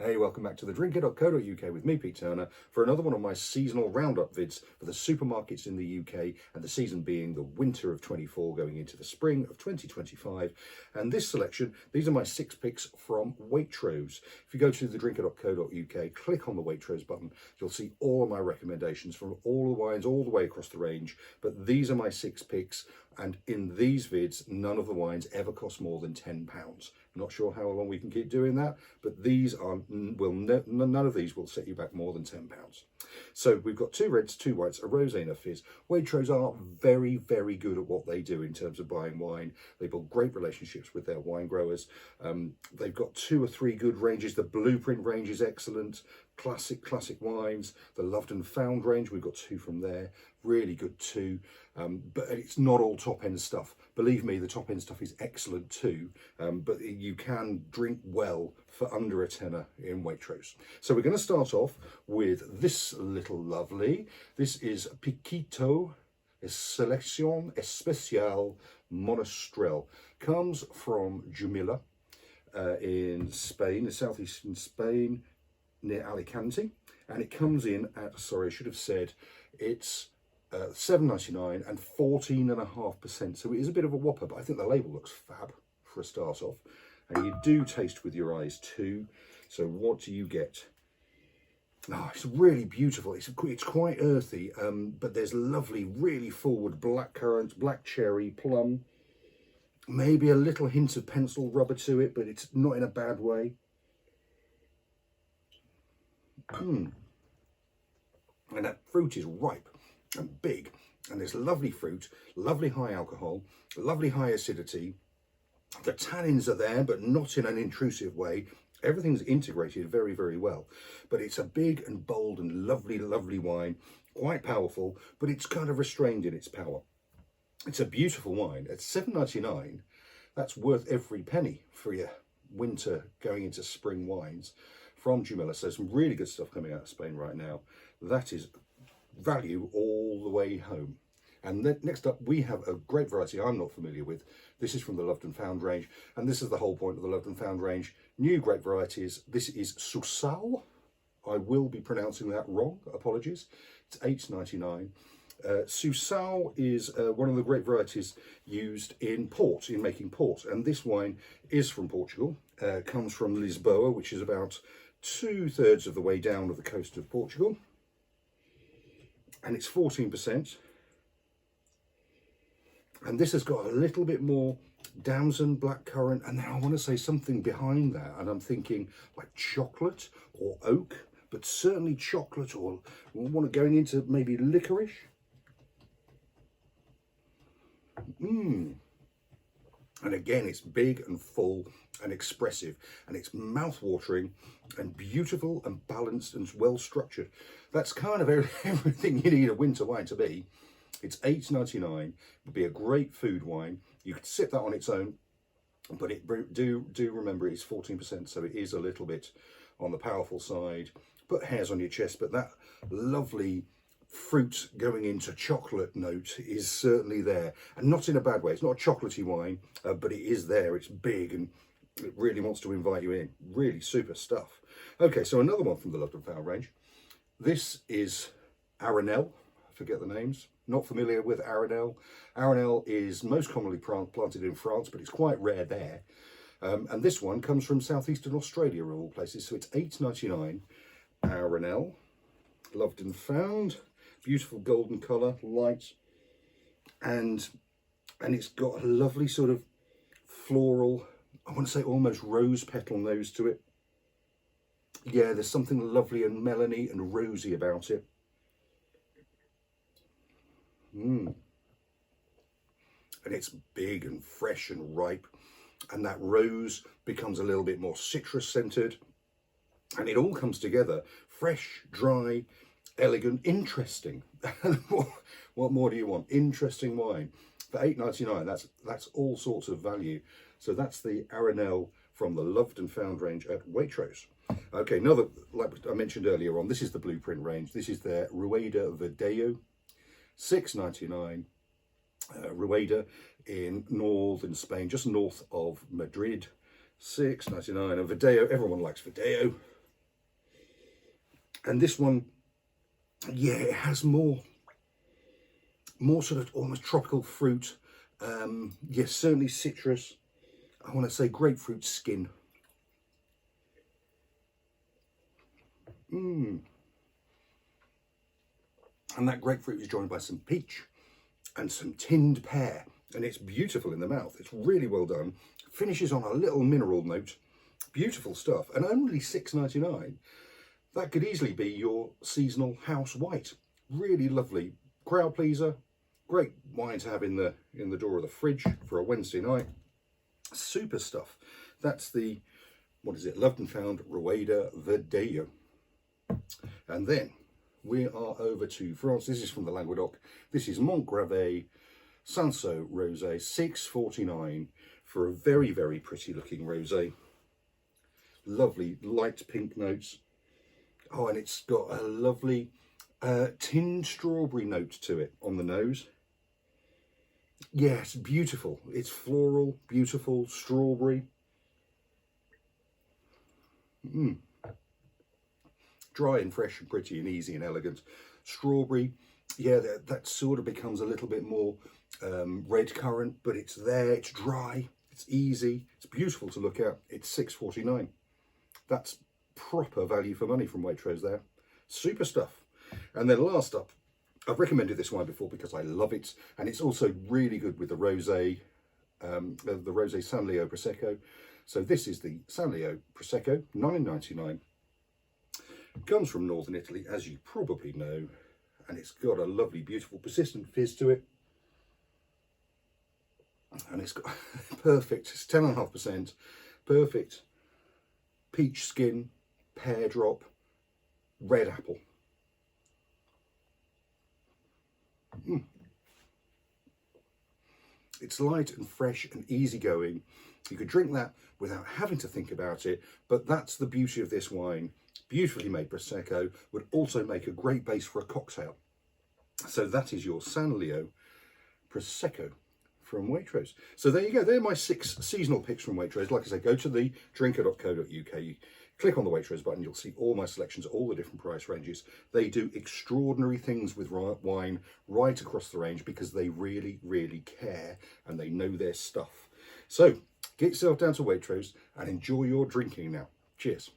Hey, welcome back to the drinker.co.uk with me, Pete Turner, for another one of my seasonal roundup vids for the supermarkets in the UK, and the season being the winter of 24 going into the spring of 2025. And this selection, these are my 6 picks from Waitrose. If you go to the drinker.co.uk, click on the Waitrose button, you'll see all of my recommendations from all the wines all the way across the range. But these are my 6 picks, and in these vids, none of the wines ever cost more than £10. Not sure how long we can keep doing that, but these are none of these will set you back more than £10. So we've got 2 reds, 2 whites, a rosé and a fizz. Waitrose are very, very good at what they do in terms of buying wine. They build great relationships with their wine growers. They've got 2 or 3 good ranges. The Blueprint range is excellent. Classic wines. The Loved and Found range, we've got 2 from there. Really good too. But it's not all top-end stuff. Believe me, the top-end stuff is excellent too. But you can drink well for under a tenner in Waitrose. So we're going to start off with this little lovely. This is Piquito Selecion Especial Monastrell. Comes from Jumilla in Spain, the southeastern Spain, near Alicante. And it comes in at, sorry, I should have said, it's $7.99 and 14.5%. So it is a bit of a whopper, but I think the label looks fab for a start off. And you do taste with your eyes too. So what do you get? Oh, it's really beautiful. It's quite earthy, but there's lovely, really forward black currant, black cherry, plum. Maybe a little hint of pencil rubber to it, but it's not in a bad way. And that fruit is ripe and big, and there's lovely fruit, lovely high alcohol, lovely high acidity. The tannins are there, but not in an intrusive way. Everything's integrated very, very well. But it's a big and bold and lovely, lovely wine, quite powerful, but it's kind of restrained in its power. It's a beautiful wine. At $7.99, that's worth every penny for your winter going into spring wines from Jumilla. So some really good stuff coming out of Spain right now. That is value all the way home. And then next up, we have a great variety I'm not familiar with. This is from the Loved and Found range, and this is the whole point of the Loved and Found range. New great varieties. This is Sousao. I will be pronouncing that wrong, apologies. It's $8.99. Sousao is one of the great varieties used in port, in making port, and this wine is from Portugal. Comes from Lisboa, which is about 2/3 of the way down of the coast of Portugal, and it's 14%. And this has got a little bit more damson, blackcurrant, and then I want to say something behind that, and I'm thinking like chocolate or oak, but certainly chocolate, or we want to going into maybe licorice. And again, it's big and full and expressive, and it's mouth-watering and beautiful and balanced and well structured. That's kind of everything you need a winter wine to be. It's $8.99. Would be a great food wine. You could sip that on its own, but do remember it's 14%, so it is a little bit on the powerful side. Put hairs on your chest, but that lovely fruit going into chocolate note is certainly there, and not in a bad way. It's not a chocolatey wine, but it is there. It's big and it really wants to invite you in. Really super stuff. Okay, so another one from the Loved and Found range. This is Aranel. I forget the names. Not familiar with Aranel. Aranel is most commonly planted in France, but it's quite rare there. And this one comes from southeastern Australia, of all places. So it's $8.99. Aranel, Loved and Found. Beautiful golden colour, light, and it's got a lovely sort of floral, I want to say almost rose petal nose to it. Yeah, there's something lovely and melony and rosy about it. And it's big and fresh and ripe, and that rose becomes a little bit more citrus scented, and it all comes together fresh, dry, elegant, interesting. What more do you want? Interesting wine for $8.99. That's all sorts of value. So that's the Aranel from the Loved and Found range at Waitrose. Okay, another, like I mentioned earlier on, this is the Blueprint range. This is their Rueda Verdejo, $6.99. Rueda in northern Spain, just north of Madrid, $6.99. And Verdejo, everyone likes Verdejo. And this one, yeah, it has more sort of almost tropical fruit. Yes, certainly citrus. I want to say grapefruit skin. And that grapefruit is joined by some peach and some tinned pear. And it's beautiful in the mouth. It's really well done. Finishes on a little mineral note. Beautiful stuff. And only $6.99. That could easily be your seasonal house white. Really lovely. Crowd pleaser. Great wine to have in the door of the fridge for a Wednesday night. Super stuff. That's the, what is it, loved and found Rueda Verdejo. And then we are over to France. This is from the Languedoc. This is Montgravet Cinsault Rosé, $6.49 for a very, very pretty looking rosé. Lovely light pink notes. Oh, and it's got a lovely tinned strawberry note to it on the nose. Yes, beautiful. It's floral, beautiful, strawberry. Dry and fresh and pretty and easy and elegant. Strawberry, yeah, that sort of becomes a little bit more red currant, but it's there, it's dry, it's easy, it's beautiful to look at. It's $6.49. That's proper value for money from Waitrose there. Super stuff. And then last up, I've recommended this wine before because I love it, and it's also really good with the Rosé, the Rosé San Leo Prosecco. So this is the San Leo Prosecco, $9.99. Comes from northern Italy, as you probably know, and it's got a lovely, beautiful, persistent fizz to it. And it's got perfect, it's 10.5%, perfect peach skin, pear drop, red apple. It's light and fresh and easygoing. You could drink that without having to think about it, but that's the beauty of this wine. Beautifully made Prosecco would also make a great base for a cocktail. So that is your San Leo Prosecco from Waitrose. So there you go. They're my 6 seasonal picks from Waitrose. Like I say, go to the drinker.co.uk. Click on the Waitrose button, you'll see all my selections, all the different price ranges. They do extraordinary things with wine right across the range because they really, really care and they know their stuff. So get yourself down to Waitrose and enjoy your drinking now. Cheers.